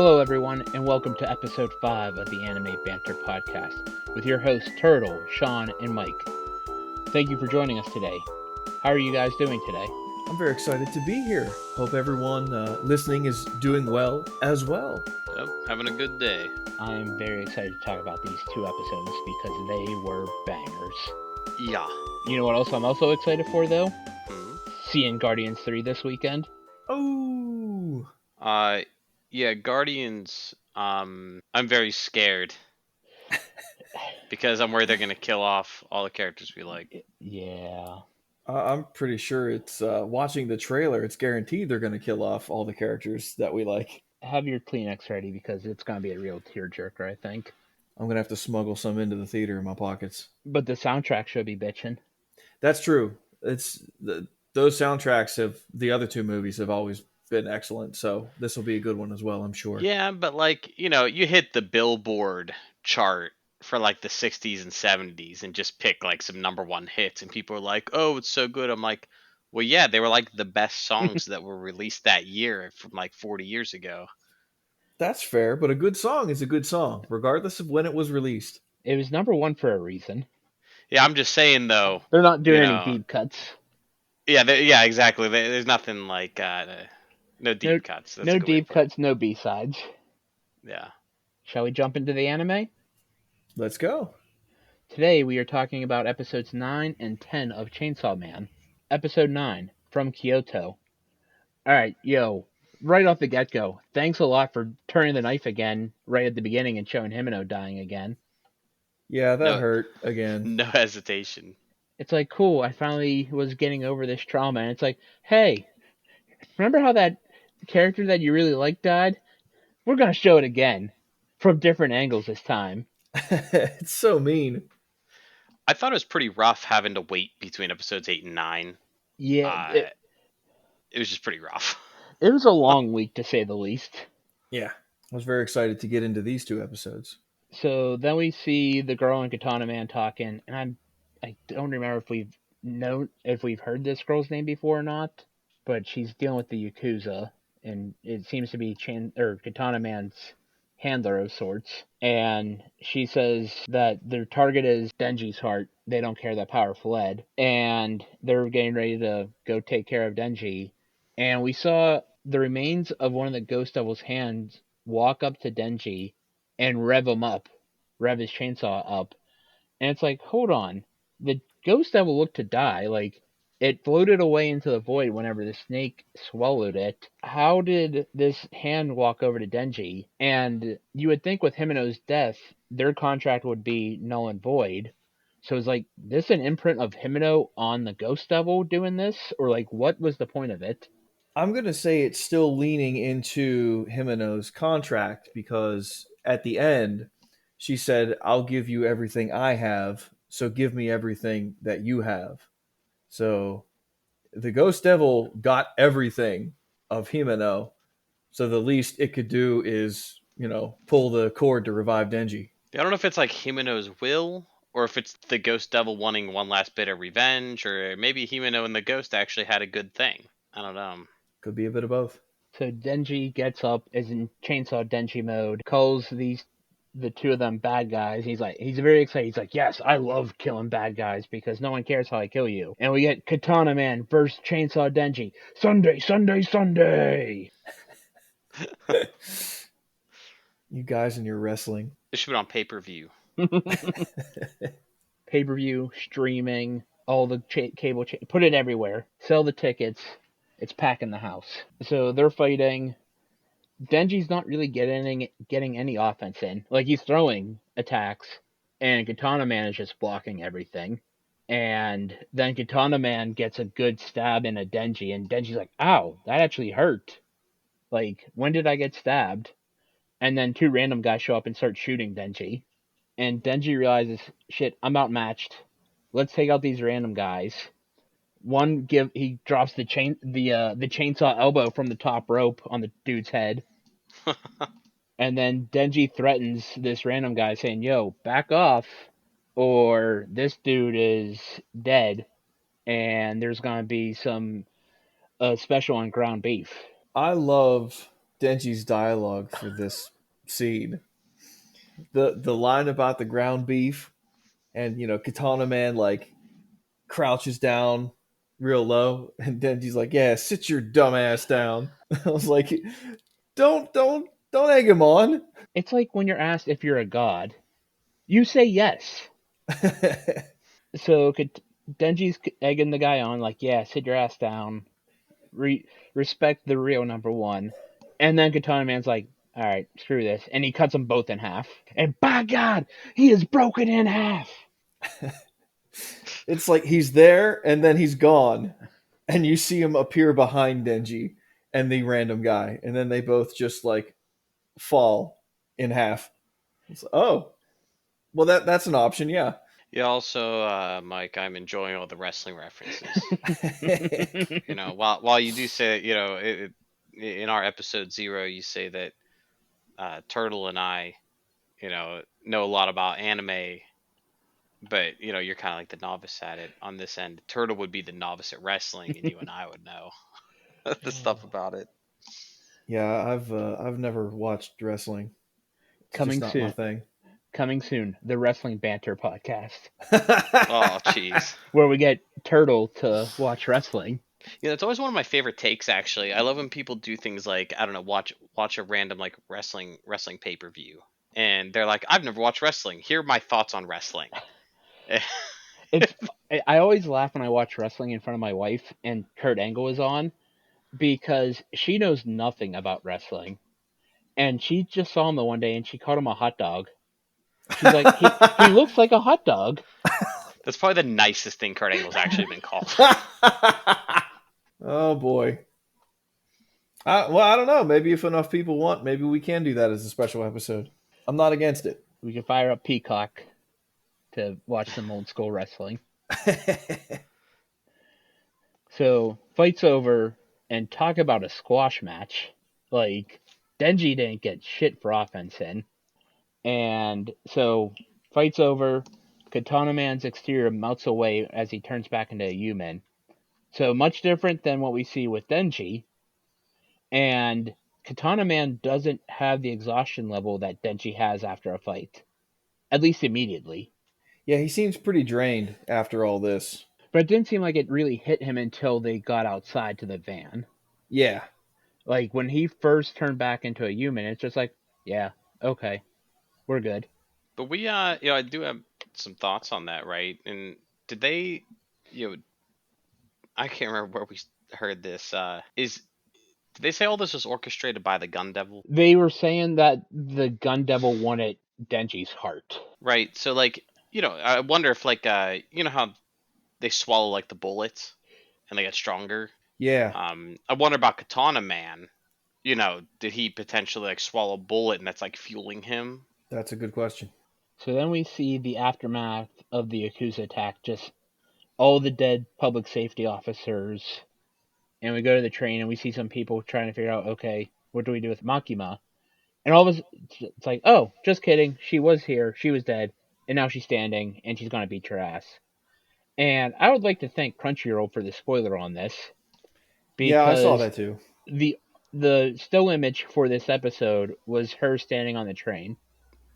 Hello, everyone, and welcome to episode 5 of the Anime Banter podcast with your hosts Turtle, Sean, and Mike. Thank you for joining us today. How are you guys doing today? I'm very excited to be here. Hope everyone listening is doing well as well. Yep, having a good day. I'm very excited to talk about these two episodes because they were bangers. Yeah. You know what else I'm also excited for, though? Hmm. Seeing Guardians 3 this weekend. Oh, Yeah, Guardians, I'm very scared because I'm worried they're gonna kill off all the characters we like. Yeah. I'm pretty sure it's watching the trailer. It's guaranteed they're going to kill off all the characters that we like. Have your Kleenex ready because it's going to be a real tearjerker, I think. I'm going to have to smuggle some into the theater in my pockets. But the soundtrack should be bitchin'. That's true. Those soundtracks of the other two movies have always been excellent. So this will be a good one as well, I'm sure. Yeah, but you hit the Billboard chart for like the 60s and 70s and just pick like some number one hits, and people are like, "Oh, it's so good." I'm like, "Well, yeah, they were like the best songs that were released that year from like 40 years ago." That's fair, but a good song is a good song, regardless of when it was released. It was number one for a reason. Yeah, I'm just saying though, They're not doing you any know, deep cuts. yeah, yeah, exactly. There's nothing like no No, deep cuts. That's a no good way to deep put it. cuts, no B sides. Yeah. Shall we jump into the anime? Let's go. Today we are talking about episodes 9 and 10 of Chainsaw Man. Episode 9, From Kyoto. Alright, yo, right off the get go, thanks a lot for turning the knife again right at the beginning and showing Himeno dying again. Yeah, that No, hurt again. no hesitation. It's like, cool, I finally was getting over this trauma, and it's like, hey, remember how that character that you really liked died? We're gonna show it again. From different angles this time. It's so mean. I thought it was pretty rough having to wait between episodes 8 and 9. Yeah, Uh, it was just pretty rough. it was a long week to say the least. Yeah. I was very excited to get into these two episodes. So then we see the girl and Katana Man talking, and I don't remember if we've heard this girl's name before or not, but she's dealing with the Yakuza, and it seems to be Katana Man's handler of sorts. And she says that their target is Denji's heart. They don't care that Power fled, and they're getting ready to go take care of Denji. And we saw the remains of one of the Ghost Devil's hands walk up to Denji and rev his chainsaw up. And it's like, hold on. The Ghost Devil looked to die. Like, it floated away into the void whenever the snake swallowed it. How did this hand walk over to Denji? And you would think with Himeno's death, their contract would be null and void. So it's like, this an imprint of Himeno on the Ghost Devil doing this? Or like, what was the point of it? I'm going to say it's still leaning into Himeno's contract because at the end, she said, I'll give you everything I have, so give me everything that you have. So the Ghost Devil got everything of Himeno, so the least it could do is, pull the cord to revive Denji. I don't know if it's like Himeno's will, or if it's the Ghost Devil wanting one last bit of revenge, or maybe Himeno and the Ghost actually had a good thing. I don't know. Could be a bit of both. So Denji gets up, is in Chainsaw Denji mode, calls the two of them bad guys. He's very excited. He's like, yes, I love killing bad guys because no one cares how I kill you. And we get Katana Man versus Chainsaw Denji. Sunday, Sunday, Sunday. You guys and your wrestling. It should be on pay-per-view. Pay-per-view, streaming, all the cable, put it everywhere. Sell the tickets. It's packing the house. So they're fighting. Denji's not really getting any offense in. Like, he's throwing attacks, and Katana Man is just blocking everything. And then Katana Man gets a good stab in a Denji, and Denji's like, ow, that actually hurt. Like, when did I get stabbed? And then two random guys show up and start shooting Denji. And Denji realizes, shit, I'm outmatched. Let's take out these random guys. He drops the chainsaw elbow from the top rope on the dude's head. And then Denji threatens this random guy saying, yo, back off, or this dude is dead, and there's going to be some special on ground beef. I love Denji's dialogue for this scene. The line about the ground beef and Katana Man like crouches down real low and Denji's like, "Yeah, sit your dumb ass down." I was like, don't egg him on. It's like when you're asked if you're a god, you say yes. So Denji's egging the guy on, like, yeah, sit your ass down, respect the real number one. And then Katana Man's like, all right, screw this, and he cuts them both in half. And by God, he is broken in half. It's like he's there and then he's gone, and you see him appear behind Denji and the random guy, and then they both just like fall in half. Oh, well, that's an option, yeah. Yeah, also, Mike, I'm enjoying all the wrestling references. You know, while you do say, in our episode 0, you say that Turtle and I, know a lot about anime, but you're kind of like the novice at it. On this end, Turtle would be the novice at wrestling, and you and I would know the stuff about it. Yeah, I've never watched wrestling. It's just Coming not my soon. thing. Coming soon, the Wrestling Banter podcast, Oh, jeez. where we get Turtle to watch wrestling. It's always one of my favorite takes. Actually, I love when people do things like, I don't know, watch a random like wrestling pay per view, and they're like, I've never watched wrestling. Here are my thoughts on wrestling. It's I always laugh when I watch wrestling in front of my wife and Kurt Angle is on because she knows nothing about wrestling. And she just saw him the one day and she called him a hot dog. She's like, he looks like a hot dog. That's probably the nicest thing Kurt Angle's actually been called. Oh boy. Well, I don't know. Maybe if enough people want, maybe we can do that as a special episode. I'm not against it. We can fire up Peacock to watch some old school wrestling. So, fight's over, and talk about a squash match. Like, Denji didn't get shit for offense in. And so, fight's over. Katana Man's exterior melts away as he turns back into a human. So, much different than what we see with Denji. And Katana Man doesn't have the exhaustion level that Denji has after a fight, at least immediately. Yeah, he seems pretty drained after all this. But it didn't seem like it really hit him until they got outside to the van. Yeah. Like when he first turned back into a human, it's just like, yeah, okay, we're good. But I do have some thoughts on that, right? And did they, I can't remember where we heard this. Did they say all this was orchestrated by the Gun Devil? They were saying that the Gun Devil wanted Denji's heart. Right. So like, I wonder if like, how they swallow like the bullets and they get stronger. Yeah. I wonder about Katana Man. Did he potentially like swallow a bullet and that's like fueling him? That's a good question. So then we see the aftermath of the Yakuza attack, just all the dead public safety officers. And we go to the train and we see some people trying to figure out, okay, what do we do with Makima? And all of us, it's like, oh, just kidding. She was here. She was dead. And now she's standing and she's going to beat your ass. And I would like to thank Crunchyroll for the spoiler on this. Yeah, I saw Because that too. the still image for this episode was her standing on the train.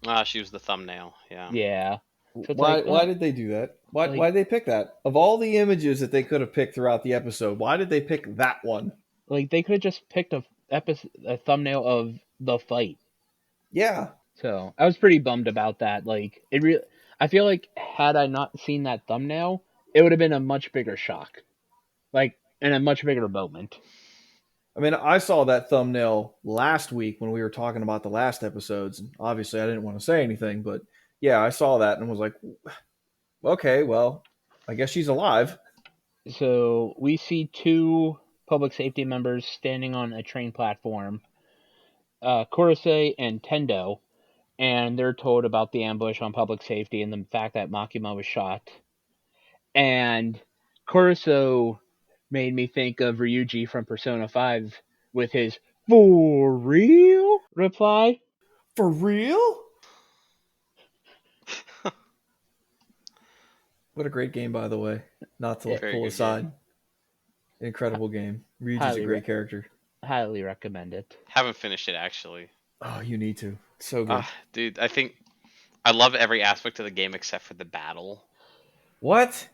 Ah, she was the thumbnail. Yeah. Yeah. So it's Why like, why did they do that? Why like, why did they pick that? Of all the images that they could have picked throughout the episode, why did they pick that one? like they could have just picked a thumbnail of the fight. Yeah. So I was pretty bummed about that. Like I feel like had I not seen that thumbnail, it would have been a much bigger shock, like, and a much bigger moment. I mean, I saw that thumbnail last week when we were talking about the last episodes, and obviously I didn't want to say anything, but yeah, I saw that and was like, okay, well, I guess she's alive. So we see two public safety members standing on a train platform, Kurose and Tendo, and they're told about the ambush on public safety and the fact that Makima was shot. And Kuroso made me think of Ryuji from Persona 5 with his "For real?" reply. For real? What a great game, by the way. Not to Yeah, like Very pull good game. aside. Incredible game. Ryuji's a highly, great character. Highly recommend it. Haven't finished it actually. Oh, you need to. It's so good. Dude, I think I love every aspect of the game except for the battle. What?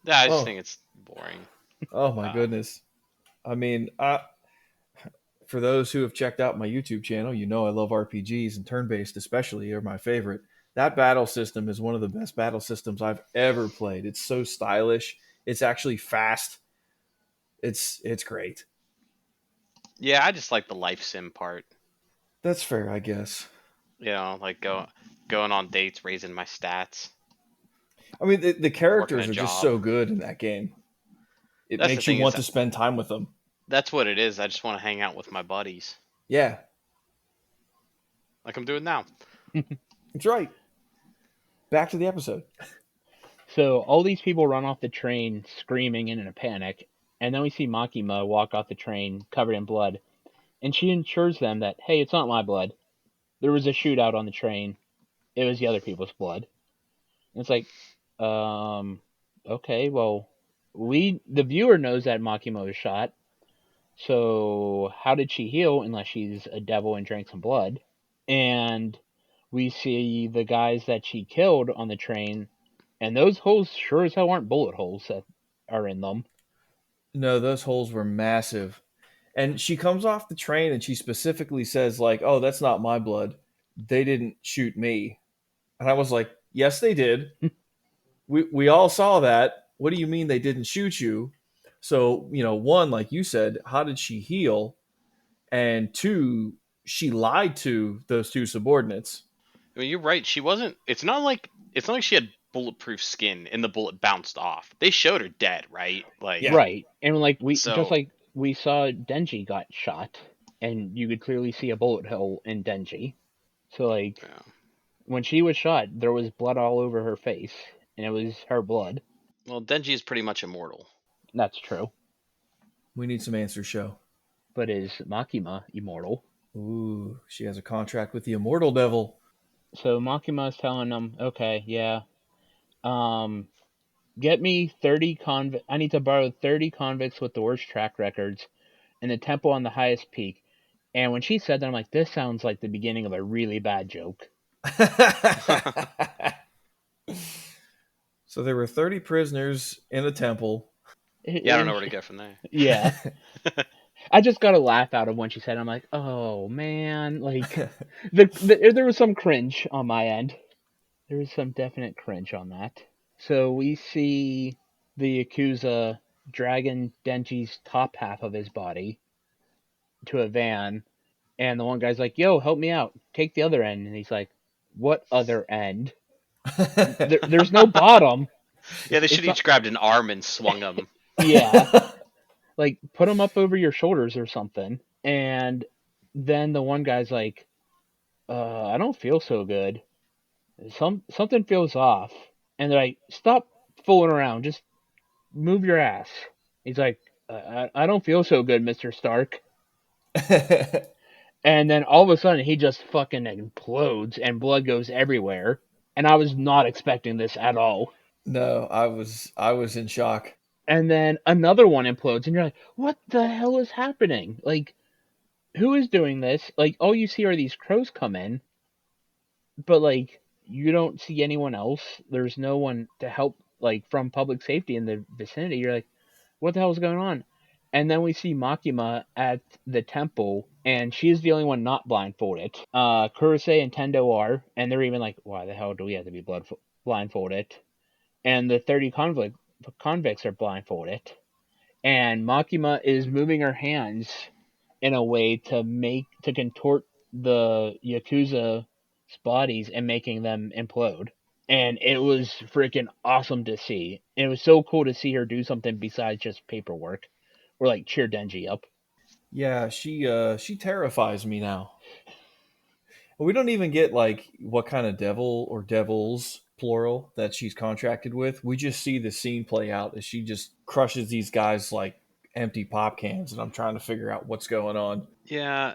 Yeah, I just Oh, think it's boring. oh my Uh, goodness. I mean, for those who have checked out my YouTube channel, you know I love RPGs and turn-based especially are my favorite. That battle system is one of the best battle systems I've ever played. It's so stylish. It's actually fast. It's great. yeah, I just like the life sim part. That's fair, I guess. Like going on dates, raising my stats, I mean, the working a characters are just job. so good in that game. It That's the makes you thing is want to spend time with them. that's what it is. I just want to hang out with my buddies, Yeah, like I'm doing now. that's right. Back to the episode. So all these people run off the train screaming and in a panic, and then we see Makima walk off the train covered in blood, and she assures them that, hey, it's not my blood. There was a shootout on the train. It was the other people's blood. And it's like, um, okay, well, the viewer knows that Makima was shot, so how did she heal unless she's a devil and drank some blood? And we see the guys that she killed on the train, and those holes sure as hell aren't bullet holes that are in them. No, those holes were massive. And she comes off the train and she specifically says, like, oh, that's not my blood. They didn't shoot me. And I was like, yes, they did. We all saw that. What do you mean they didn't shoot you? So, one, like you said, how did she heal? And two, she lied to those two subordinates. I mean, you're right. She wasn't. It's not like she had bulletproof skin and the bullet bounced off. They showed her dead, right? Like Yeah. Right. And so. like we saw Denji got shot, and you could clearly see a bullet hole in Denji. So like Yeah. when she was shot, there was blood all over her face, and it was her blood. Well, Denji is pretty much immortal. That's true. We need some answer show. But is Makima immortal? Ooh, she has a contract with the immortal devil. So Makima's telling them, okay, yeah, um, get me 30 convicts. I need to borrow 30 convicts with the worst track records in the temple on the highest peak. And when she said that, I'm like, this sounds like the beginning of a really bad joke. So there were 30 prisoners in a temple. Yeah, I don't know where to go from there. Yeah. I just got a laugh out of when she said it. I'm like, oh man, like there was some cringe on my end. There was some definite cringe on that. So we see the Yakuza dragging Denji's top half of his body to a van, and the one guy's like, "Yo, help me out. Take the other end." And he's like, "What other end? There's no bottom. Yeah, they should It's not. each grabbed an arm and swung them. Yeah, like put them up over your shoulders or something." And then the one guy's like, I don't feel so good. Something feels off." And they're like, "Stop fooling around. Just move your ass." He's like, I don't feel so good, Mr. Stark. And then all of a sudden, he just fucking implodes and blood goes everywhere. And I was not expecting this at all. No, I was in shock. And then another one implodes, and you're like, what the hell is happening? Like, who is doing this? Like, all you see are these crows come in, but like, you don't see anyone else. There's no one to help, like, from public safety in the vicinity. You're like, what the hell is going on? And then we see Makima at the temple, and she's the only one not blindfolded. Kurose and Tendo are, and they're even like, why the hell do we have to be blindfolded? And the 30 convicts are blindfolded. And Makima is moving her hands in a way to contort the Yakuza's bodies and making them implode. And it was freaking awesome to see. And it was so cool to see her do something besides just paperwork, or like cheer Denji up. Yeah, she terrifies me now. We don't even get like what kind of devil or devils plural that she's contracted with. We just see the scene play out as she just crushes these guys like empty pop cans, and I'm trying to figure out what's going on. Yeah,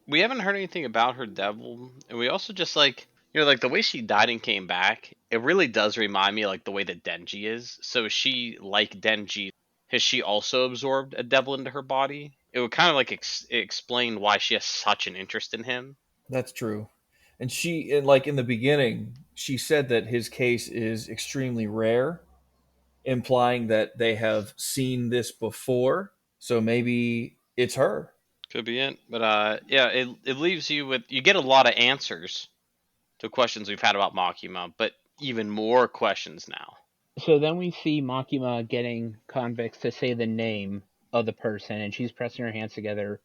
we haven't heard anything about her devil, and we also just like the way she died and came back. It really does remind me of, like the way that Denji is. So is she like Denji? has she also absorbed a devil into her body? It would kind of like explain why she has such an interest in him. That's true. And like in the beginning, she said that his case is extremely rare, implying that they have seen this before. So maybe it's her. Could be it, but yeah, it leaves you with you get a lot of answers to questions we've had about Makima, but even more questions now. So then we see Makima getting convicts to say the name of the person, and she's pressing her hands together,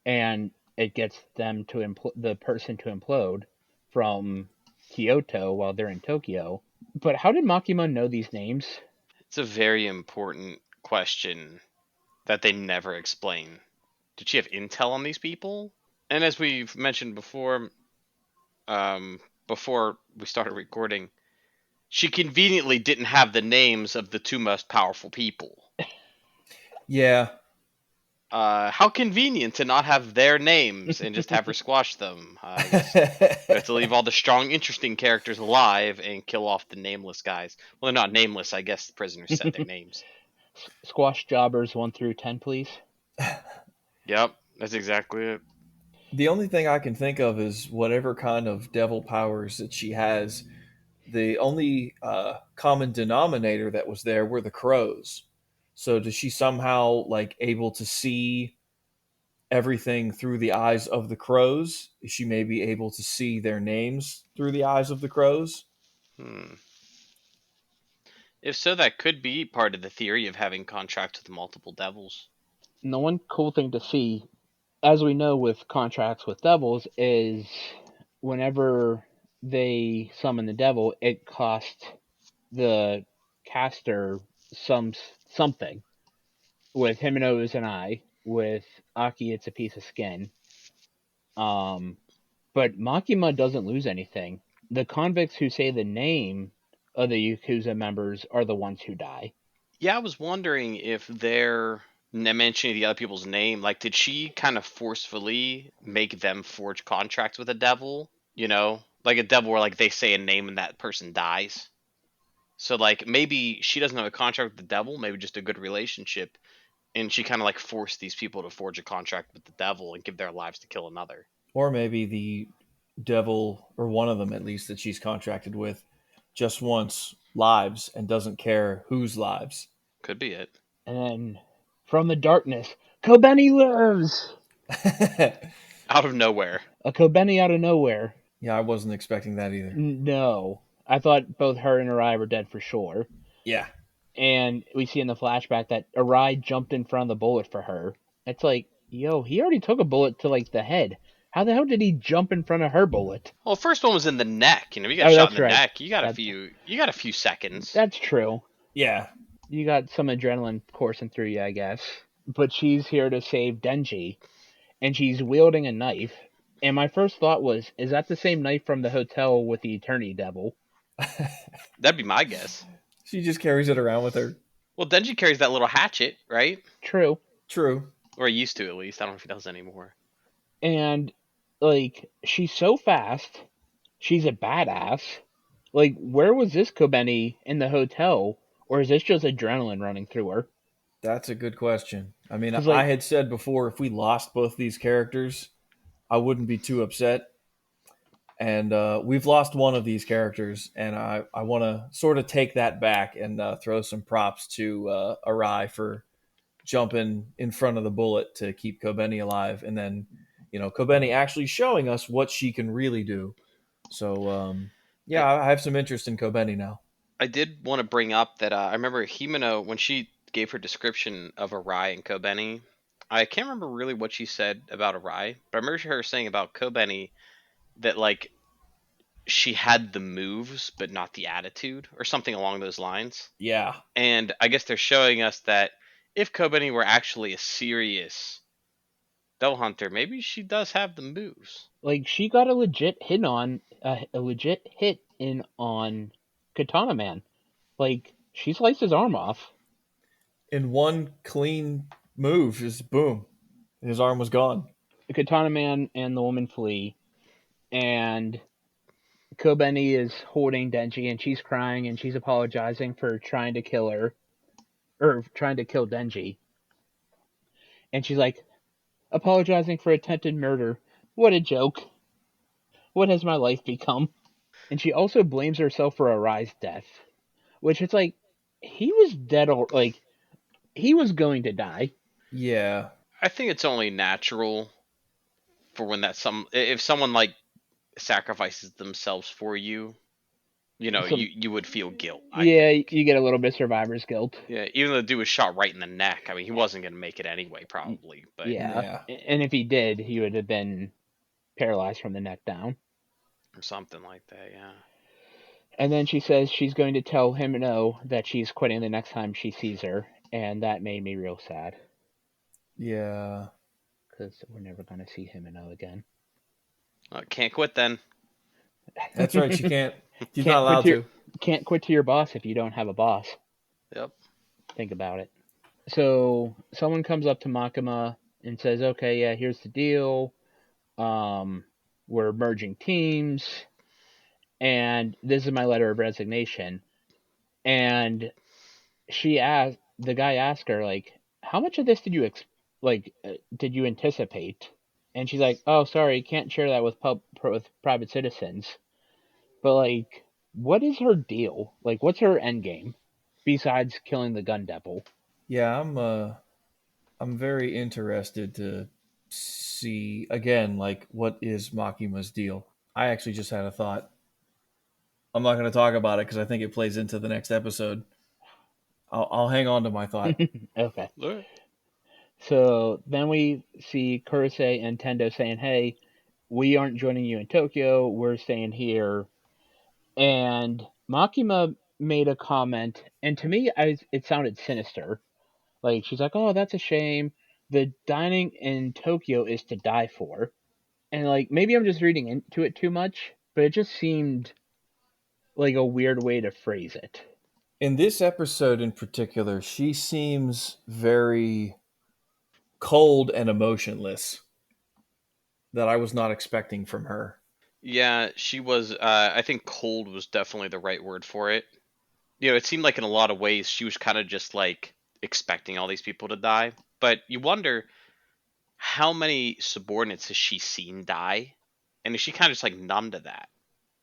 and it gets them to the person to implode from Kyoto while they're in Tokyo. But how did Makima know these names? It's a very important question that they never explain. Did she have intel on these people? And as we've mentioned um, before we started recording, she conveniently didn't have the names of the two most powerful people. Yeah. How convenient to not have their names and just have her squash them. I guess we have to leave all the strong, interesting characters alive and kill off the nameless guys. Well, they're not nameless. I guess the prisoners said their names. Squash jobbers 1 through 10, please. Yep, that's exactly it. The only thing I can think of is whatever kind of devil powers that she has. The only common denominator that was there were the crows. So does she somehow like able to see everything through the eyes of the crows? Is she maybe able to see their names through the eyes of the crows? Hmm. If so, that could be part of the theory of having contracts with multiple devils. And the one cool thing to see, as we know with contracts with devils, is whenever they summon the devil, it costs the caster something. With Himeno's an eye. With Aki, it's a piece of skin. Um, but Makima doesn't lose anything. The convicts who say the name of the Yakuza members are the ones who die. Yeah, I was wondering if they're mentioning the other people's name. Like, did she kind of forcefully make them forge contracts with a devil? You know, like a devil where like they say a name and that person dies. So like maybe she doesn't have a contract with the devil, maybe just a good relationship, and she kind of like forced these people to forge a contract with the devil and give their lives to kill another. Or maybe the devil, or one of them at least, that she's contracted with just wants lives and doesn't care whose lives. Could be it. And then from the darkness, Kobeni lives! Out of nowhere. A Kobeni out of nowhere. Yeah, I wasn't expecting that either. No. I thought both her and Arai were dead for sure. Yeah. And we see in the flashback that Arai jumped in front of the bullet for her. It's like, yo, he already took a bullet to like the head. How the hell did he jump in front of her bullet? Well, first one was in the neck. You know, you got Oh, shot in that's the right. neck. You got a That, few. You got a few seconds. that's true. Yeah. You got some adrenaline coursing through you, I guess. But she's here to save Denji, and she's wielding a knife. And my first thought was, is that the same knife from the hotel with the Eternity Devil? That'd be my guess. She just carries it around with her. Well, Denji carries that little hatchet, right? True. True. Or he used to, at least. I don't know if he does anymore. And, like, she's so fast. She's a badass. Like, where was this Kobeni in the hotel? Or is this just adrenaline running through her? That's a good question. I mean, Because, I like, had said before if we lost both these characters, I wouldn't be too upset. And we've lost one of these characters, and I want to sort of take that back and throw some props to Arai for jumping in front of the bullet to keep Kobeni alive, and then Kobeni actually showing us what she can really do. So yeah, I, I have some interest in Kobeni now. I did want to bring up that I remember Himeno, when she gave her description of Arai and Kobeni, I can't remember really what she said about Arai, but I remember her saying about Kobeni that, like, she had the moves, but not the attitude, or something along those lines. Yeah, And I guess they're showing us that if Kobeni were actually a serious Devil Hunter, maybe she does have the moves. she got a legit hit on, a legit hit in on Katana Man. Like, she sliced his arm off. in one clean move, just boom, his arm was gone. The Katana Man and the woman flee, and Kobeni is holding Denji, and she's crying, and she's apologizing for trying to kill her or trying to kill Denji. And she's like, apologizing for attempted murder. What a joke. What has my life become? And she also blames herself for Arai's death, which it's like, he was dead, like, he was going to die. Yeah. I think it's only natural for when that some if someone like sacrifices themselves for you, So, you would feel guilt, I yeah, think. you get a little bit of survivor's guilt. Yeah, even though the dude was shot right in the neck. I mean, he wasn't gonna make it anyway, probably, but Yeah. Yeah. And if he did, he would have been paralyzed from the neck down. or something like that. Yeah. And then she says she's going to tell him no that she's quitting the next time she sees her, and that made me real sad Yeah. because we're never going to see him and no again. Can't quit then. That's right. She can't. She's not can't quit allowed to your to. can't quit to your boss if you don't have a boss. Yep. Think about it. So someone comes up to Makima and says, "Okay, yeah, here's the deal. Um, we're merging teams, and this is my letter of resignation." And the guy asked her like, "How much of this did you did you anticipate?" And she's like, "Oh, sorry, can't share that with with private citizens." But like, what is her deal? Like, what's her end game besides killing the gun devil? Yeah, I'm very interested to see again, like, what is Makima's deal. I actually just had a thought. I'm not going to talk about it because I think it plays into the next episode. I'll hang on to my thought. Okay. Alright. So then we see Kurose and Tendo saying, "Hey, we aren't joining you in Tokyo. We're staying here." And Makima made a comment, and to me, it sounded sinister. Like she's like, "Oh, that's a shame. The dining in Tokyo is to die for." And like maybe I'm just reading into it too much, but it just seemed like a weird way to phrase it. In this episode in particular, she seems very cold and emotionless that I was not expecting from her. Yeah, she was. I think cold was definitely the right word for it. It seemed like in a lot of ways she was kind of just like expecting all these people to die. But you wonder how many subordinates has she seen die, and is she kind of just like numb to that?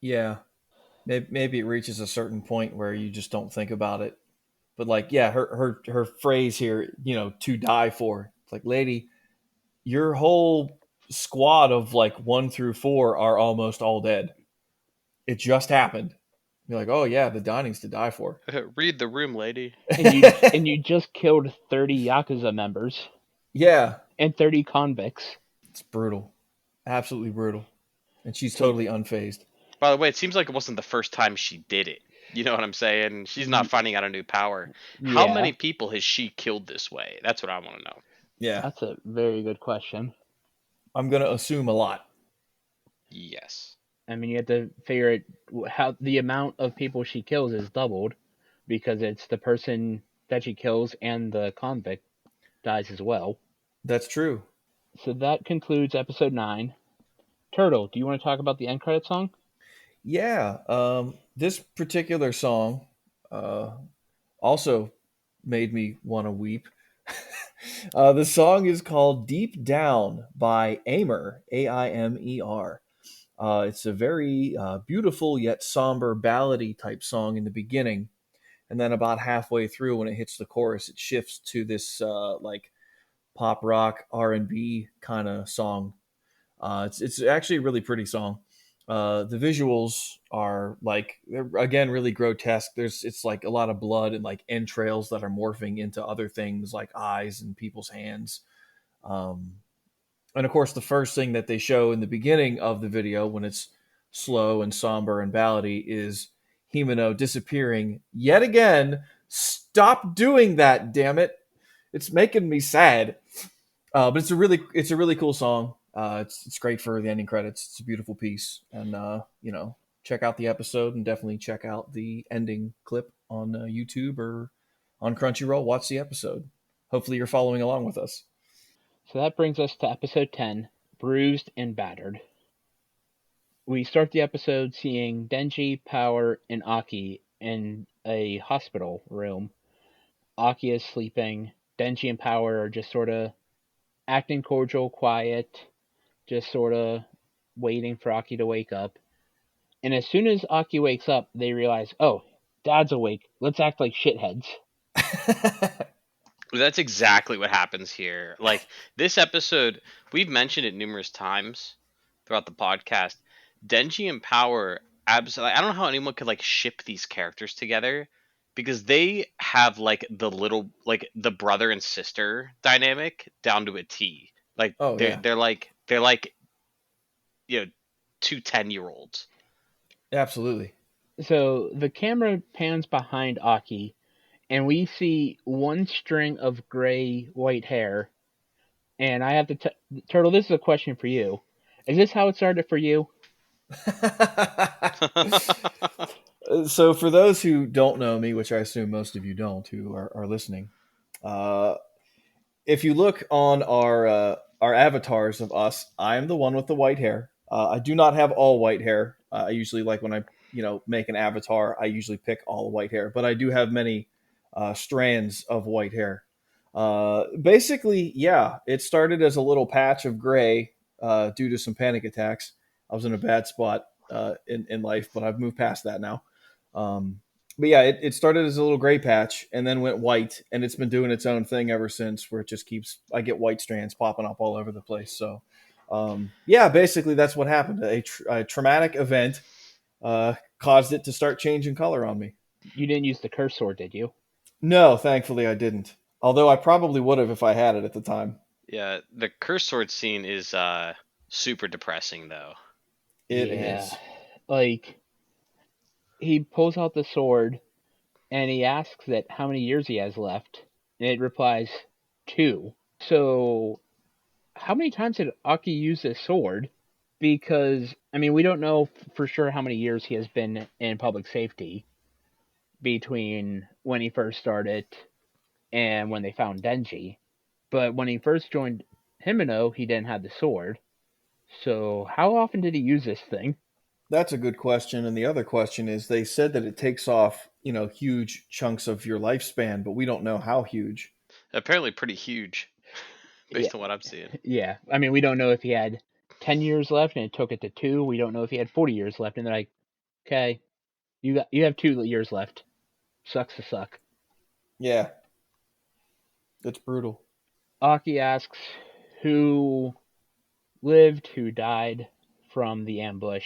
Yeah, maybe it reaches a certain point where you just don't think about it. But like, yeah, her phrase here, to die for. It's like, lady, your whole squad of like 1 through 4 are almost all dead. It just happened. You're like, oh yeah, the dining's to die for. Read the room, lady. And you just killed 30 yakuza members Yeah, and 30 convicts. it's brutal, absolutely brutal, and she's So totally unfazed. By the way, it seems like it wasn't the first time she did it. You know what I'm saying? She's not finding out a new power. How yeah, many people has she killed this way? That's what I want to know. Yeah, that's a very good question. I'm gonna assume a lot. Yes. I mean, you have to figure it how the amount of people she kills is doubled because it's the person that she kills and the convict dies as well. That's true. So that concludes episode 9. Turtle, do you want to talk about the end credit song? Yeah, this particular song uh, also made me want to weep. The song is called "Deep Down" by Aimer, Aimer. It's a very beautiful yet somber ballady type song in the beginning, and then about halfway through, when it hits the chorus, it shifts to this like pop rock R&B kind of song. It's actually a really pretty song. The visuals are like, they're again really grotesque. It's like a lot of blood and like entrails that are morphing into other things like eyes and people's hands. Um, and of course, the first thing that they show in the beginning of the video, when it's slow and somber and ballady, is Himeno disappearing yet again. Stop doing that, damn it! It's making me sad. But it's a really cool song. It's great for the ending credits. It's a beautiful piece, and check out the episode and definitely check out the ending clip on YouTube or on Crunchyroll. Watch the episode. Hopefully, you're following along with us. So that brings us to episode 10, Bruised and Battered. We start the episode seeing Denji, Power, and Aki in a hospital room. Aki is sleeping. Denji and Power are just sort of acting cordial, quiet, just sort of waiting for Aki to wake up. And as soon as Aki wakes up, they realize, oh, Dad's awake. Let's act like shitheads. That's exactly what happens here. Like this episode, we've mentioned it numerous times throughout the podcast. Denji and Power, absolutely. I don't know how anyone could like ship these characters together because they have like like the brother and sister dynamic down to a T. Like Oh yeah, they're like you know 2 10-year-olds. absolutely. So the camera pans behind Aki, and we see one string of gray white hair. And I have to, Turtle, this is a question for you. Is this how it started for you? So, for those who don't know me, which I assume most of you don't, who are listening, uh, if you look on our avatars of us, I am the one with the white hair. I do not have all white hair. I usually like when I make an avatar, I usually pick all white hair, but I do have many strands of white hair. Basically, yeah, it started as a little patch of gray due to some panic attacks. I was in a bad spot in life, but I've moved past that now. Um, but yeah, it started as a little gray patch and then went white, and it's been doing its own thing ever since. Where it just keeps, I get white strands popping up all over the place. So, yeah, basically that's what happened. A traumatic event caused it to start changing color on me. You didn't use the curse sword, did you? No, thankfully I didn't. Although I probably would have if I had it at the time. Yeah, the curse sword scene is super depressing though. It Yeah. is. Like, he pulls out the sword and he asks it how many years he has left. And it replies, 2. So, how many times did Aki use this sword? Because, I mean, we don't know for sure how many years he has been in public safety between when he first started and when they found Denji. But when he first joined Himeno, he didn't have the sword. So, how often did he use this thing? That's a good question. And the other question is they said that it takes off, huge chunks of your lifespan, but we don't know how huge. Apparently pretty huge Yeah, based on what I'm seeing. yeah. I mean, we don't know if he had 10 years left and it took it to 2. We don't know if he had 40 years left and they're like, okay, you have 2 years left. Sucks to suck. Yeah, it's brutal. Aki asks who lived, who died from the ambush,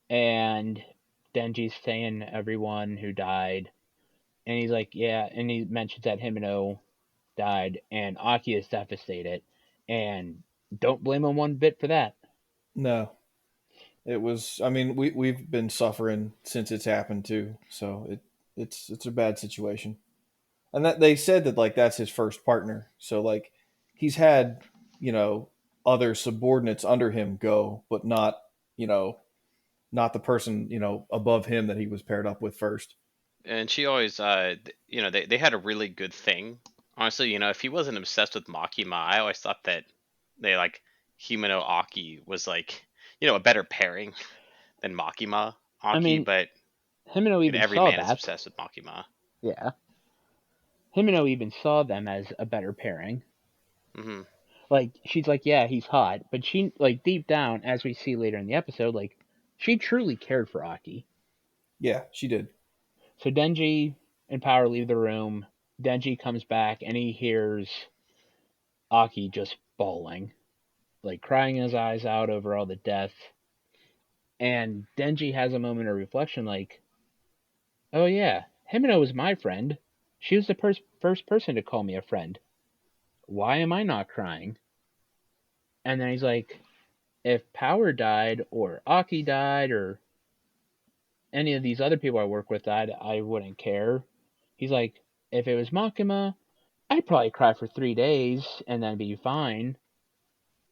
and Denji's saying everyone who died. And he's like, yeah, and he mentions that Himeno died, and Aki is devastated. And don't blame him one bit for that. No, it was. I mean, we've been suffering since it's happened too. So it's a bad situation. And that they said that like that's his first partner. So like he's had you know other subordinates under him go, but you know not the person above him that he was paired up with first. And she always they had a really good thing. Honestly, if he wasn't obsessed with Makima, I always thought that they like Himeno Aki was like, a better pairing than Makima I Aki, mean, but Himeno even every saw man is that. obsessed with Makima. Yeah. Himeno even saw them as a better pairing. Hmm. Like, she's like, yeah, he's hot. But she, like, deep down, as we see later in the episode, like, she truly cared for Aki. Yeah, she did. So Denji and Power leave the room. Denji comes back and he hears Aki just bawling, like crying his eyes out over all the death. And Denji has a moment of reflection, like, oh yeah, Himeno was my friend. She was the first person to call me a friend. Why am I not crying? And then he's like, if Power died, or Aki died, or any of these other people I work with died, I wouldn't care. He's like, if it was Makima, I'd probably cry for 3 days and then be fine.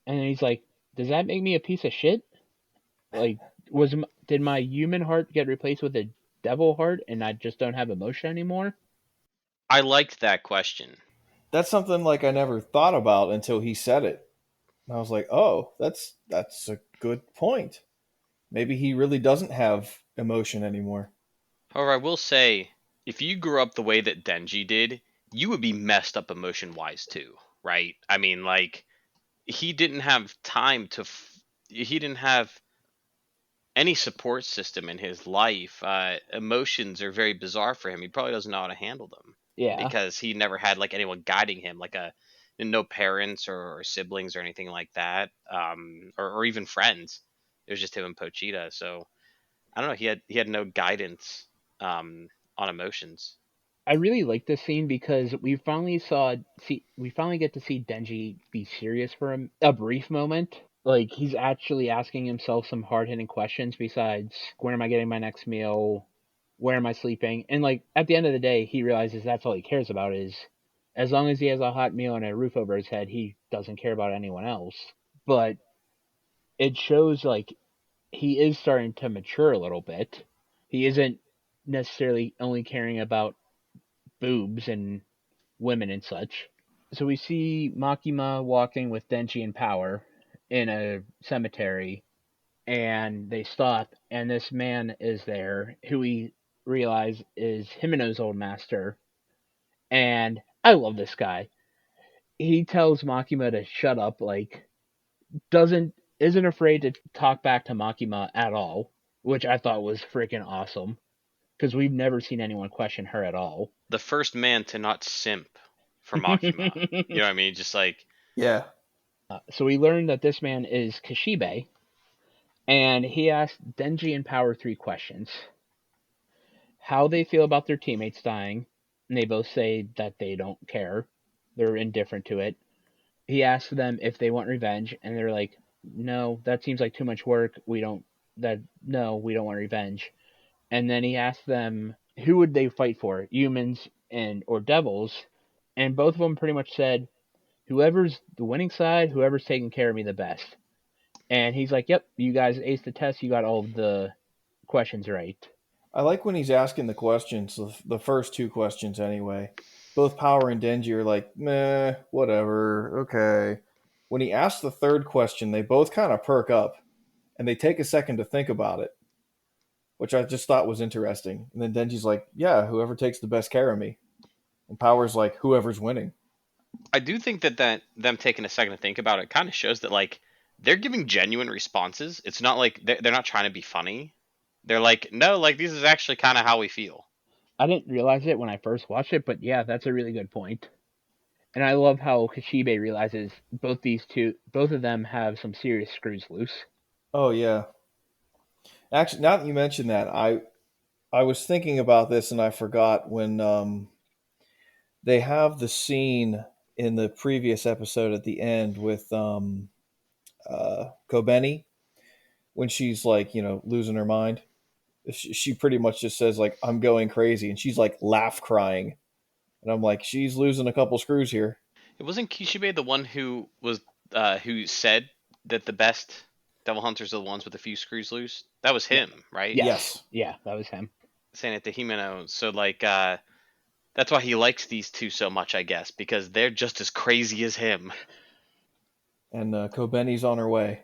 And then he's like, does that make me a piece of shit? Like, did my human heart get replaced with a devil heart and I just don't have emotion anymore? I liked that question. That's something like I never thought about until he said it. And I was like, oh, that's a good point. Maybe he really doesn't have emotion anymore. However, I will say, if you grew up the way that Denji did, you would be messed up emotion wise too, right? I mean, like he didn't have time to. He didn't have any support system in his life. Emotions are very bizarre for him. He probably doesn't know how to handle them Yeah. because he never had like anyone guiding him, like a no parents or siblings or anything like that, or even friends. It was just him and Pochita. So I don't know. He had no guidance um, on emotions. I really like this scene because we finally get to see Denji be serious for a brief moment. Like he's actually asking himself some hard hitting questions besides where am I getting my next meal, where am I sleeping, and like at the end of the day, he realizes that's all he cares about is as long as he has a hot meal and a roof over his head, he doesn't care about anyone else. But it shows like he is starting to mature a little bit. He isn't necessarily only caring about boobs and women and such. So we see Makima walking with Denji and Power in a cemetery, and they stop, and this man is there who we realize is Himeno's old master. And I love this guy. He tells Makima to shut up, like doesn't isn't afraid to talk back to Makima at all, which I thought was freaking awesome because we've never seen anyone question her at all. The first man to not simp for Makima. You know what I mean? Just like Yeah. So we learned that this man is Kashibe, and he asked Denji and Power three questions: how they feel about their teammates dying, and they both say that they don't care, they're indifferent to it. He asked them if they want revenge, and they're like, "No, that seems like too much work. We don't that no, we don't want revenge." And then he asked them who would they fight for, humans and or devils, and both of them pretty much said whoever's the winning side, whoever's taking care of me the best. And he's like, "Yep, you guys aced the test. You got all of the questions right." I like when he's asking the questions, the first two questions anyway. Both Power and Denji are like, meh, whatever, okay. When he asks the third question, they both kind of perk up and they take a second to think about it, which I just thought was interesting. And then Denji's like, yeah, whoever takes the best care of me. And Power's like, whoever's winning. I do think that them taking a second to think about it kind of shows that like they're giving genuine responses. It's not like they're not trying to be funny. They're like, no, like this is actually kind of how we feel. I didn't realize it when I first watched it, but yeah, that's a really good point. And I love how Kashibe realizes both of them have some serious screws loose. Oh, yeah. Actually, now that you mention that, I was thinking about this and I forgot when they have the scene in the previous episode at the end with Kobeni when she's like, losing her mind. She pretty much just says like, "I'm going crazy," and she's like laugh crying, and I'm like, she's losing a couple screws here. It wasn't Kishibe the one who said that the best devil hunters are the ones with a few screws loose. That was Yeah. him, right? Yes. Yes, Yeah, that was him. Saying it to Himeno. So like that's why he likes these two so much, I guess, because they're just as crazy as him. and Kobeni's on her way.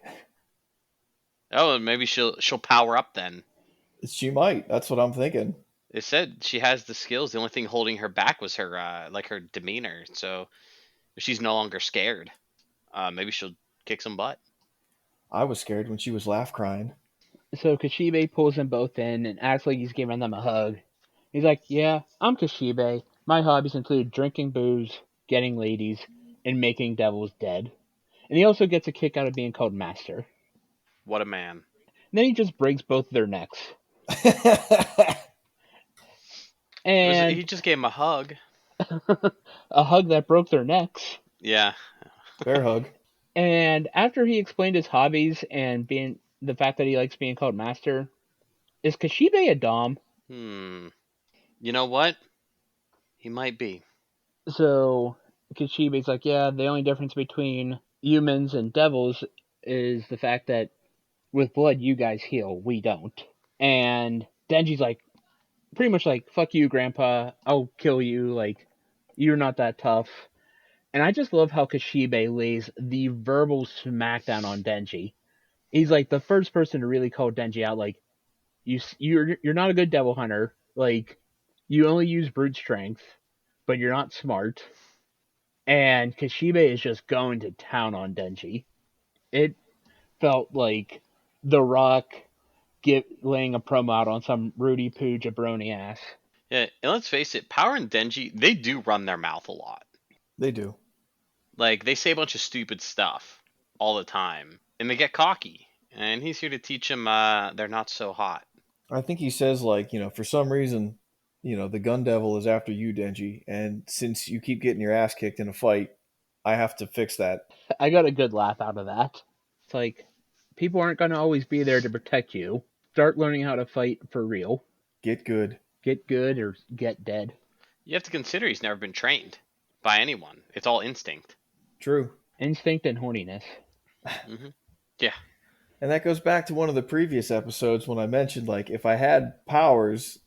Oh, and maybe she'll power up then. She might. That's what I'm thinking. It said she has the skills. The only thing holding her back was her like her demeanor. So she's no longer scared. Maybe she'll kick some butt. I was scared when she was laugh crying. So Kashibe pulls them both in and acts like he's giving them a hug. He's like, "Yeah, I'm Kashibe. My hobbies include drinking booze, getting ladies, and making devils dead." And he also gets a kick out of being called master. What a man! And then he just breaks both their necks. He And just gave him a hug. a hug that broke their necks. Yeah. Bear hug. And after he explained his hobbies and being the fact that he likes being called master, is Kashibe a dom? Hmm. You know what? He might be. So Kashibe's like, "Yeah, the only difference between humans and devils is the fact that with blood you guys heal, we don't." And Denji's like, pretty much like, "Fuck you, Grandpa. I'll kill you. Like, you're not that tough." And I just love how Kashibe lays the verbal smackdown on Denji. He's like the first person to really call Denji out. Like, you're not a good devil hunter. Like, you only use brute strength, but you're not smart. And Kishibe is just going to town on Denji. It felt like The Rock laying a promo out on some Rudy Poo jabroni ass. Yeah, and let's face it, Power and Denji, they do run their mouth a lot. They do. Like they say a bunch of stupid stuff all the time, and they get cocky. And he's here to teach them they're not so hot. I think he says like, for some reason, the gun devil is after you, Denji, and since you keep getting your ass kicked in a fight, I have to fix that. I got a good laugh out of that. It's like, people aren't going to always be there to protect you. Start learning how to fight for real. Get good. Get good or get dead. You have to consider he's never been trained by anyone. It's all instinct. True. Instinct and horniness. Yeah. And that goes back to one of the previous episodes when I mentioned like if I had powers,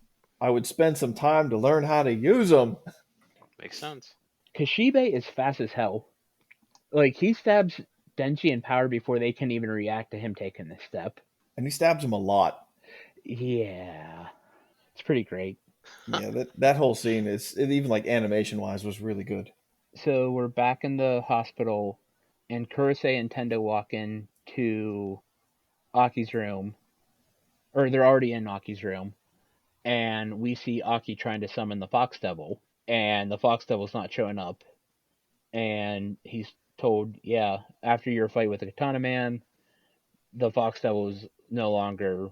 I would spend some time to learn how to use them. Makes sense. Kishibe is fast as hell. Like, he stabs Denji and Power before they can even react to him taking this step. And he stabs him a lot. Yeah. It's pretty great. Yeah, that whole scene is even like animation wise was really good. So we're back in the hospital, and Kurosei and Tendo walk in to Aki's room, or they're already in Aki's room, and we see Aki trying to summon the Fox Devil, and the Fox Devil's not showing up, and he's told, yeah, after your fight with the Katana Man, the Fox Devil is no longer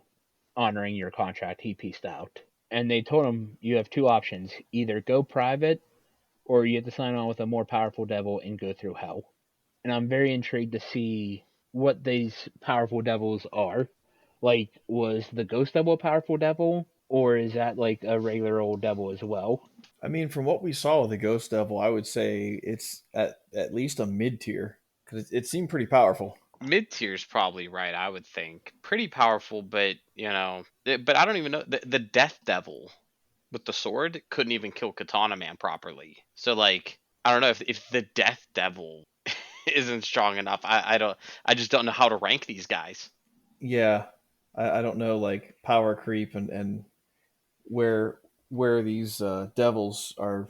honoring your contract. He pieced out. And they told him you have two options: either go private, or you have to sign on with a more powerful devil and go through hell. And I'm very intrigued to see what these powerful devils are. Like, was the Ghost Devil a powerful devil, or is that like a regular old devil as well? I mean, from what we saw with the Ghost Devil, I would say it's at least a mid tier because it seemed pretty powerful. Mid tier's probably right, I would think. Pretty powerful, but but I don't even know the Death Devil with the sword couldn't even kill Katana Man properly. So like, I don't know if the Death Devil isn't strong enough. I just don't know how to rank these guys. Yeah, I don't know like power creep and where where these devils are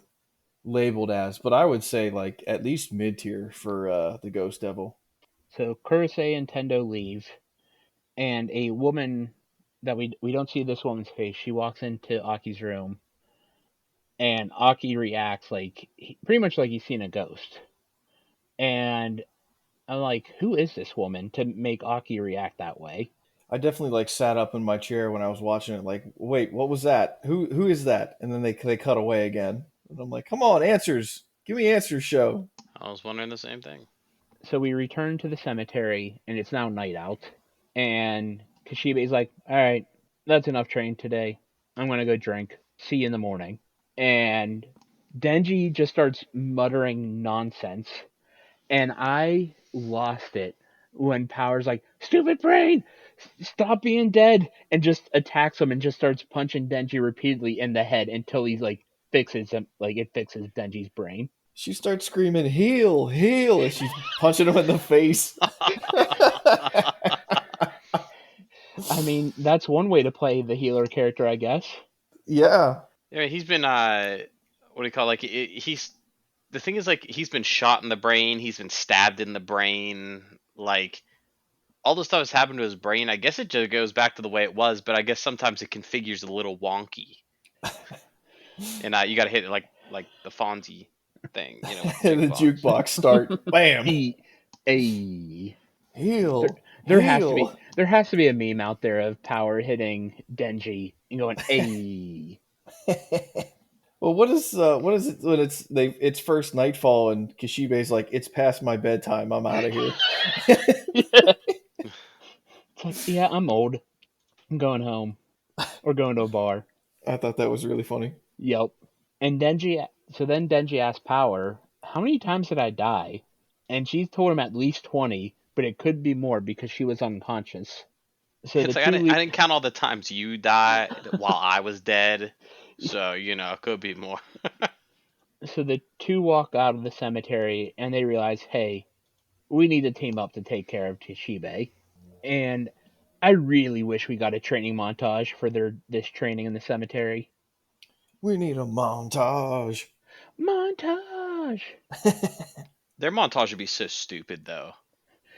labeled as, but I would say like at least mid tier for the Ghost Devil. So Kurosei and Tendo leave, and a woman that we don't see this woman's face. She walks into Aki's room, and Aki reacts like pretty much like he's seen a ghost. And I'm like, who is this woman to make Aki react that way? I definitely like sat up in my chair when I was watching it. Like, wait, what was that? Who is that? And then they cut away again, and I'm like, come on, answers, give me answers, show. I was wondering the same thing. So we return to the cemetery, and it's now night out. And Kishibe's like, all right, that's enough train today. I'm gonna go drink. See you in the morning. And Denji just starts muttering nonsense, and I lost it when Power's like, "Stupid brain, stop being dead," and just attacks him and just starts punching Denji repeatedly in the head until he's like fixes him, like it fixes Denji's brain. She starts screaming, heal, heal, as she's punching him in the face. I mean, that's one way to play the healer character, I guess. Yeah. Yeah, he's been what do you call like he's the thing is like he's been shot in the brain, he's been stabbed in the brain, like all the stuff has happened to his brain. I guess it just goes back to the way it was, but I guess sometimes it configures a little wonky, and you got to hit it like the Fonzie thing, with And the jukebox start. Bam. A Heal. there Heal. has to be a meme out there of Power hitting Denji and going a. Well, what is it when it's first nightfall and Kishibe's like, it's past my bedtime, I'm out of here. It's like, yeah, I'm old. I'm going home or going to a bar. I thought that was really funny. Yep. And then Denji asked Power, "How many times did I die?" And she told him at least 20, but it could be more because she was unconscious. So the It's like I two didn't, I didn't count all the times you died while I was dead, so it could be more. so the two walk out of the cemetery and they realize, hey, we need to team up to take care of Kishibe. And I really wish we got a training montage for this training in the cemetery. We need a montage. Montage. Their montage would be so stupid though.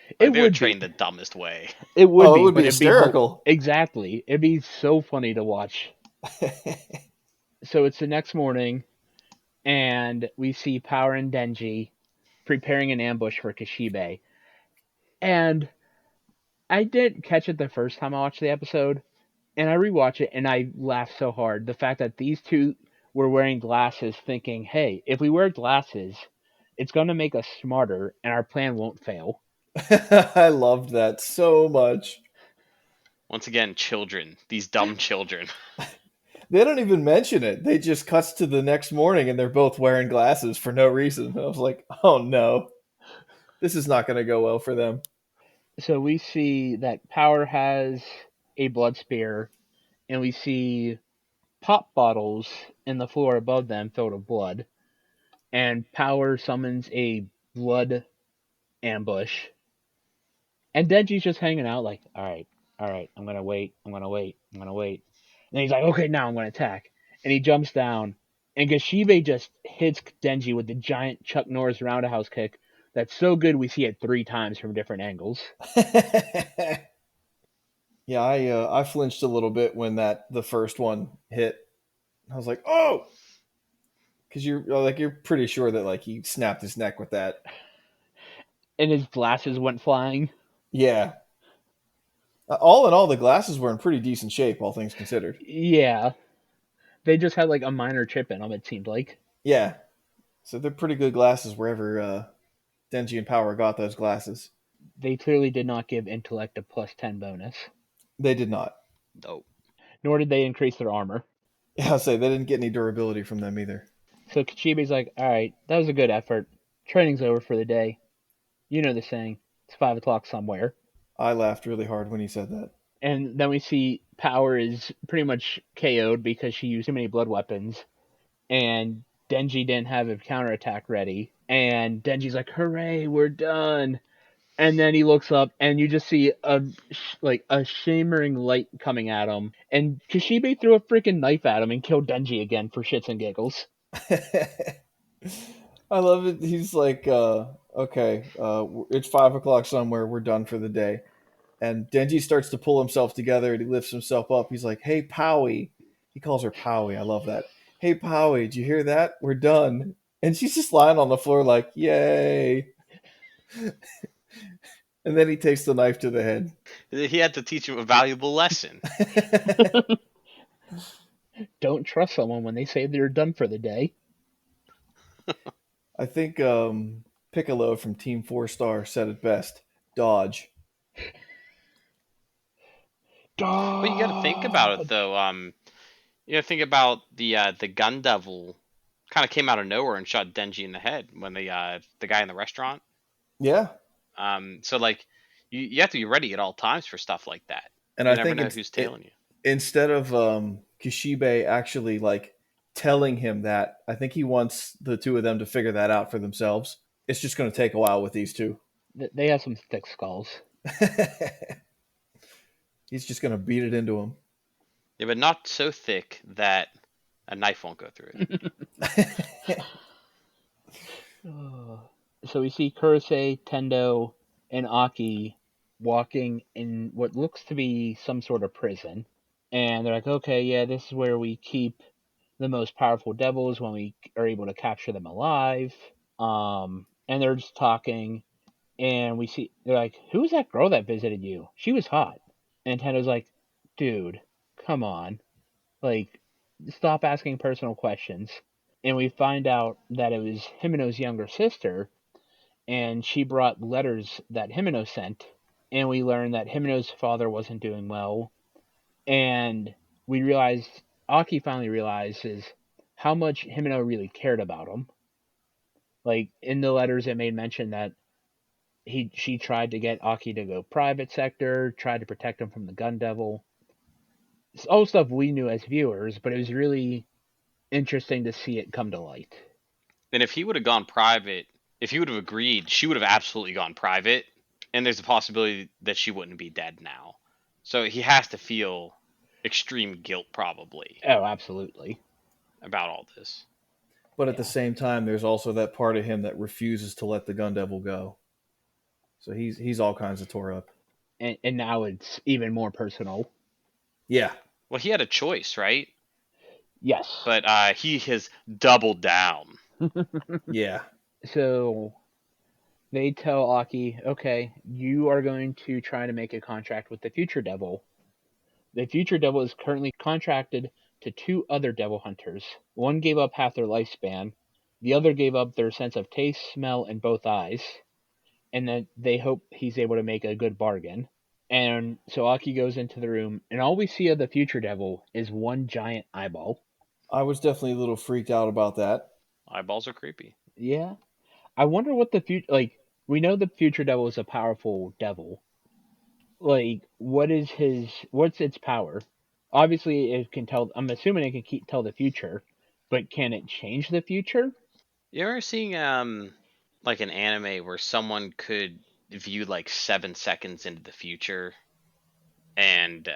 Like It they would would be. train the dumbest way. It would Oh, it be, would but be it'd be hysterical. exactly. It'd be so funny to watch. So it's the next morning, and we see Power and Denji preparing an ambush for Kishibe. And I didn't catch it the first time I watched the episode, and I rewatched it, and I laughed so hard. The fact that these two were wearing glasses, thinking, "Hey, if we wear glasses, it's going to make us smarter, and our plan won't fail." I loved that so much. Once again, children. These dumb children. They don't even mention it. They just cuts to the next morning and they're both wearing glasses for no reason. I was like, oh no, this is not going to go well for them. So we see that Power has a blood spear, and we see pop bottles in the floor above them filled with blood. And Power summons a blood ambush. And Denji's just hanging out, like, all right, I'm gonna wait, I'm gonna wait, I'm gonna wait. And he's like, okay, now I'm gonna attack. And he jumps down, and Gashibe just hits Denji with the giant Chuck Norris roundhouse kick that's so good we see it 3 times from different angles. Yeah, I flinched a little bit when the first one hit. I was like, oh, because you're pretty sure that like he snapped his neck with that. And his glasses went flying. Yeah. All in all, the glasses were in pretty decent shape, all things considered. Yeah, they just had like a minor chip in them, it seemed like. Yeah. So they're pretty good glasses wherever Denji and Power got those glasses. They clearly did not give intellect a plus 10 bonus, They did not. Nope. nor did they increase their armor. Yeah, I'll say they didn't get any durability from them either. So Kachibe's like, alright, that was a good effort. Training's over for the day. You know the saying, it's 5 o'clock somewhere. I laughed really hard when he said that. And then we see Power is pretty much KO'd because she used too many blood weapons, and Denji didn't have a counterattack ready. And Denji's like, hooray, we're done. And then he looks up, and you just see a shimmering light coming at him. And Kishibe threw a freaking knife at him and killed Denji again for shits and giggles. I love it. He's like, okay, it's 5 o'clock somewhere. We're done for the day. And Denji starts to pull himself together and he lifts himself up. He's like, hey, Powie. He calls her Powie. I love that. Hey, Powie, did you hear that? We're done. And she's just lying on the floor like, yay. And then he takes the knife to the head. He had to teach him a valuable lesson. Don't trust someone when they say they're done for the day. I think Piccolo from Team 4 Star said it best. Dodge. But you got to think about it Dodge. though. Think about the gun devil kind of came out of nowhere and shot Denji in the head when the guy in the restaurant. Yeah. So like you have to be ready at all times for stuff like that. And You I never think know who's tailing you. instead of Kishibe actually like telling him that, I think he wants the two of them to figure that out for themselves. It's just going to take a while with these two. They have some thick skulls. He's just going to beat it into him. Yeah, but not so thick that a knife won't go through it. So we see Kurose, Tendo, and Aki walking in what looks to be some sort of prison. And they're like, okay, yeah, this is where we keep the most powerful devils when we are able to capture them alive. And they're just talking, and they're like, who's that girl that visited you? She was hot. And Tendo's like, dude, come on. Like, stop asking personal questions. And we find out that it was Himeno's younger sister, and she brought letters that Himeno sent. And we learned that Himeno's father wasn't doing well. And we realized, Aki finally realizes how much Himeno really cared about him. Like, in the letters, it made mention that she tried to get Aki to go private sector, tried to protect him from the gun devil. It's all stuff we knew as viewers, but it was really interesting to see it come to light. And if he would have gone private, if he would have agreed, she would have absolutely gone private. And there's a possibility that she wouldn't be dead now. So he has to feel extreme guilt probably Oh, absolutely. about all this. But at the Yeah, same time, there's also that part of him that refuses to let the Gun Devil go. So he's all kinds of tore up. and now it's even more personal. Yeah, Well, he had a choice, right? Yes. But he has doubled down. yeah. So they tell Aki, okay, you are going to try to make a contract with the Future Devil. The Future Devil is currently contracted to two other devil hunters. One gave up half their lifespan, the other gave up their sense of taste, smell, and both eyes, and then they hope he's able to make a good bargain. And so Aki goes into the room, and all we see of the Future Devil is one giant eyeball. I was definitely a little freaked out about that. Eyeballs are creepy. Yeah, I wonder what the future like. We know the Future Devil is a powerful devil. Like, what's its power? Obviously, it can tell. I'm assuming it can tell the future, but can it change the future? You ever seen like an anime where someone could view like 7 seconds into the future, and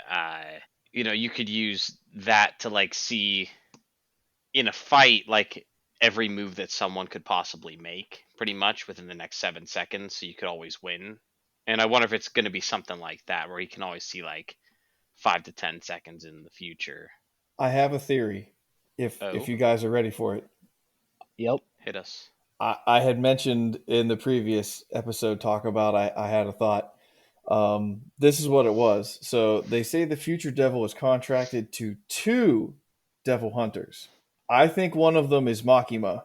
you could use that to like see in a fight like every move that someone could possibly make pretty much within the next 7 seconds, so you could always win. And I wonder if it's going to be something like that where you can always see like 5 to 10 seconds in the future. I have a theory. If Oh, you guys are ready for it, Yep. hit us. I had mentioned in the previous episode talk about I had a thought. This is what it was. So they say the future devil is contracted to two devil hunters. I think one of them is Makima.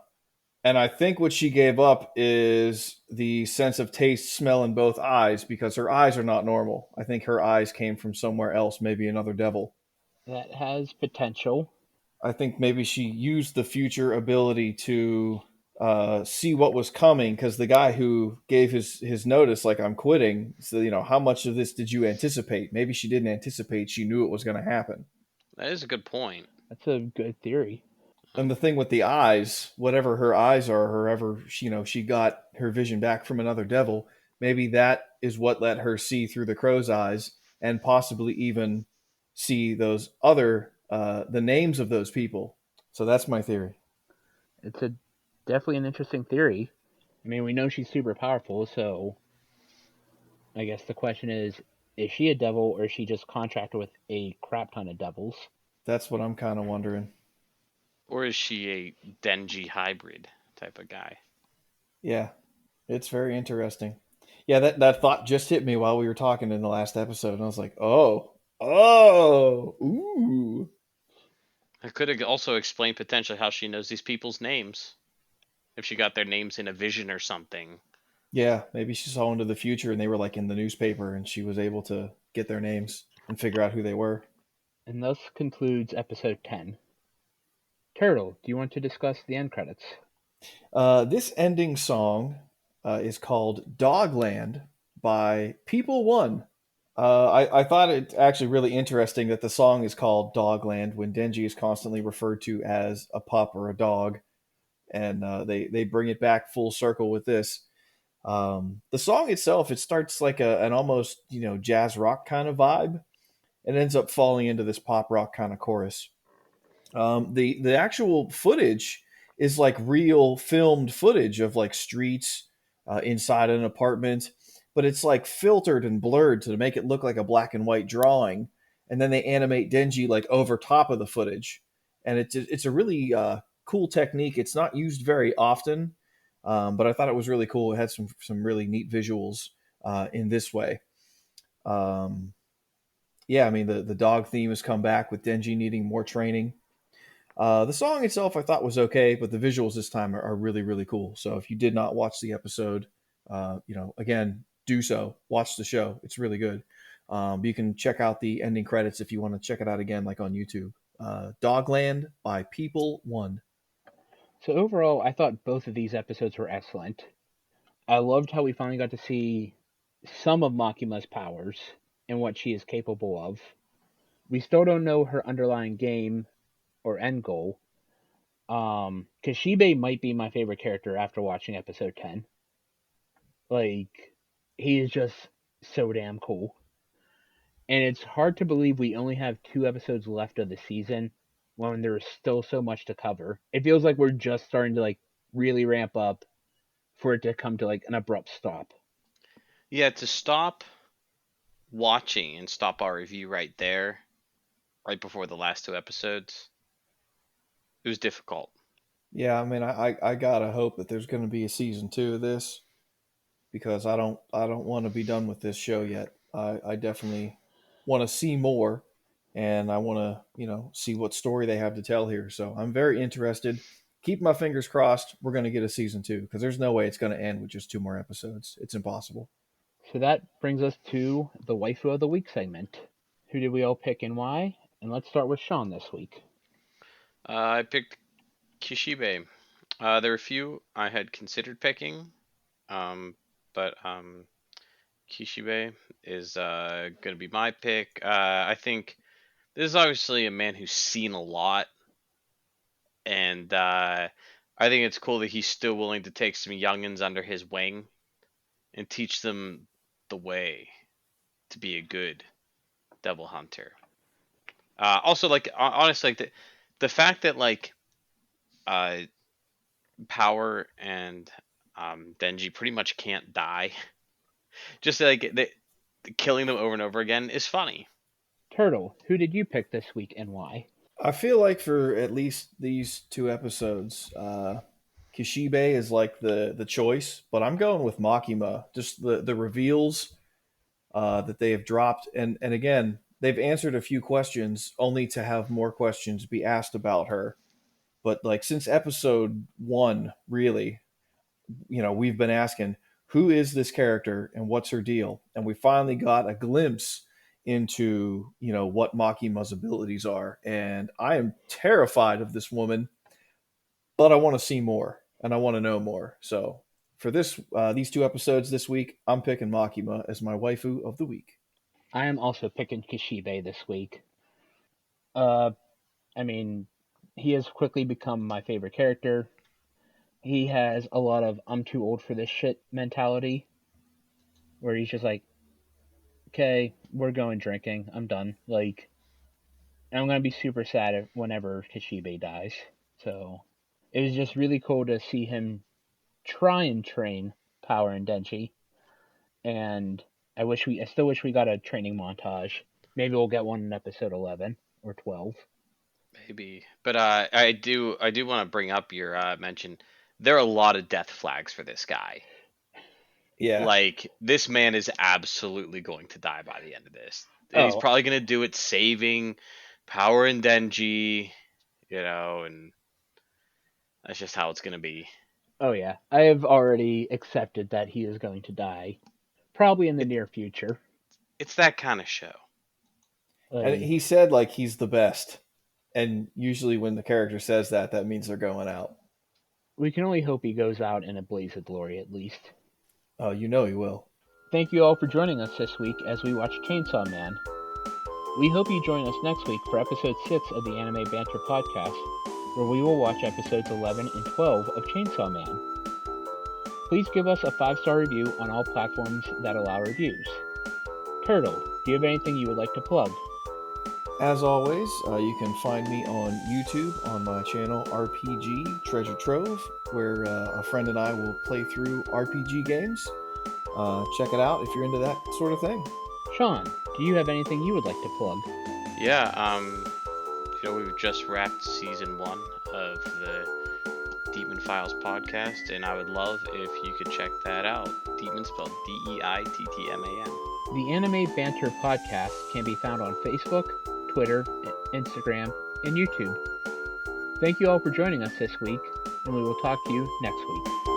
And I think what she gave up is the sense of taste, smell in both eyes because her eyes are not normal. I think her eyes came from somewhere else, maybe another devil. That has potential. I think maybe she used the future ability to see what was coming because the guy who gave his notice, like I'm quitting, so how much of this did you anticipate? Maybe she didn't anticipate; she knew it was going to happen. That is a good point. That's a good theory. Huh. And the thing with the eyes, whatever her eyes are, however she got her vision back from another devil, maybe that is what let her see through the crow's eyes and possibly even see those other the names of those people. So that's my theory. It's a definitely an interesting theory. I mean, we know she's super powerful, so I guess the question is she a devil or is she just contracted with a crap ton of devils? That's what I'm kind of wondering. Or is she a Denji hybrid type of guy? Yeah, it's very interesting. Yeah, that thought just hit me while we were talking in the last episode, and I was like, oh, ooh. It could also explain potentially how she knows these people's names. If she got their names in a vision or something. Yeah, maybe she saw into the future and they were like in the newspaper and she was able to get their names and figure out who they were. And thus concludes episode 10. Turtle, do you want to discuss the end credits? This ending song is called Dogland by People One. I thought it actually really interesting that the song is called Dogland when Denji is constantly referred to as a pup or a dog, and they bring it back full circle with this. The song itself, it starts like an almost jazz rock kind of vibe, and ends up falling into this pop rock kind of chorus. The actual footage is like real filmed footage of like streets inside an apartment, but it's like filtered and blurred to make it look like a black and white drawing. And then they animate Denji like over top of the footage, and it's a really cool technique. It's not used very often, but I thought it was really cool. It had some really neat visuals in this way. Um, yeah, I mean the dog theme has come back with Denji needing more training. The song itself I thought was okay, but the visuals this time are really really cool. So if you did not watch the episode, again do so. Watch the show; it's really good. You can check out the ending credits if you want to check it out again, like on YouTube. Dogland by People One. So overall, I thought both of these episodes were excellent. I loved how we finally got to see some of Makima's powers and what she is capable of. We still don't know her underlying game or end goal. Kashibe might be my favorite character after watching episode 10. Like, he is just so damn cool. And it's hard to believe we only have two episodes left of the season, when there's still so much to cover. It feels like we're just starting to like really ramp up for it to come to like an abrupt stop. Yeah, to stop watching and stop our review right there, right before the last two episodes, it was difficult. Yeah, I mean, I gotta hope that there's going to be a season 2 of this because I don't want to be done with this show yet. I definitely want to see more, and I want to see what story they have to tell here. So I'm very interested. Keep my fingers crossed. We're going to get a season 2 because there's no way it's going to end with just 2 more episodes. It's impossible. So that brings us to the Waifu of the Week segment. Who did we all pick and why? And let's start with Sean this week. I picked Kishibe. There were a few I had considered picking, but Kishibe is going to be my pick. I think this is obviously a man who's seen a lot, and I think it's cool that he's still willing to take some youngins under his wing and teach them the way to be a good devil hunter. Also, like honestly, like the fact that like uh, Power and Denji pretty much can't die, just like killing them over and over again is funny. Turtle, who did you pick this week and why? I feel like for at least these 2 episodes, Kishibe is like the choice, but I'm going with Makima. Just the reveals that they have dropped, and again, they've answered a few questions, only to have more questions be asked about her. But like since episode 1, really, we've been asking who is this character and what's her deal, and we finally got a glimpse into what Makima's abilities are, and I am terrified of this woman, but I want to see more and I want to know more. So for these 2 episodes this week, I'm picking Makima as my waifu of the week. I am also picking Kishibe this week. Uh, I mean, he has quickly become my favorite character. He has a lot of "I'm too old for this shit" mentality, where he's just like, "Okay, we're going drinking. I'm done." Like, and I'm gonna be super sad whenever Kishibe dies. So it was just really cool to see him try and train Power and Denji, and I still wish we got a training montage. Maybe we'll get one in episode 11 or 12. Maybe, but I do want to bring up your mention. There are a lot of death flags for this guy. Yeah. Like this man is absolutely going to die by the end of this, and he's Oh, probably going to do it saving Power and Denji, and that's just how it's going to be. oh yeah. I have already accepted that he is going to die, probably in the It, near future. it's that kind of show. And Like, he said like he's the best. And usually when the character says that, that means they're going out. we can only hope he goes out in a blaze of glory at least. Oh, you know he will. Thank you all for joining us this week as we watch Chainsaw Man. We hope you join us next week for episode 6 of the Anime Banter podcast, where we will watch episodes 11 and 12 of Chainsaw Man. Please give us a 5-star review on all platforms that allow reviews. Turtle, do you have anything you would like to plug? As always, you can find me on YouTube on my channel RPG Treasure Trove, where a friend and I will play through RPG games. Check it out if you're into that sort of thing. Sean, do you have anything you would like to plug? Yeah, we've just wrapped season 1 of the Demon Files podcast, and I would love if you could check that out. Demon spelled Deittman. The Anime Banter podcast can be found on Facebook, Twitter, Instagram, and YouTube. Thank you all for joining us this week, and we will talk to you next week.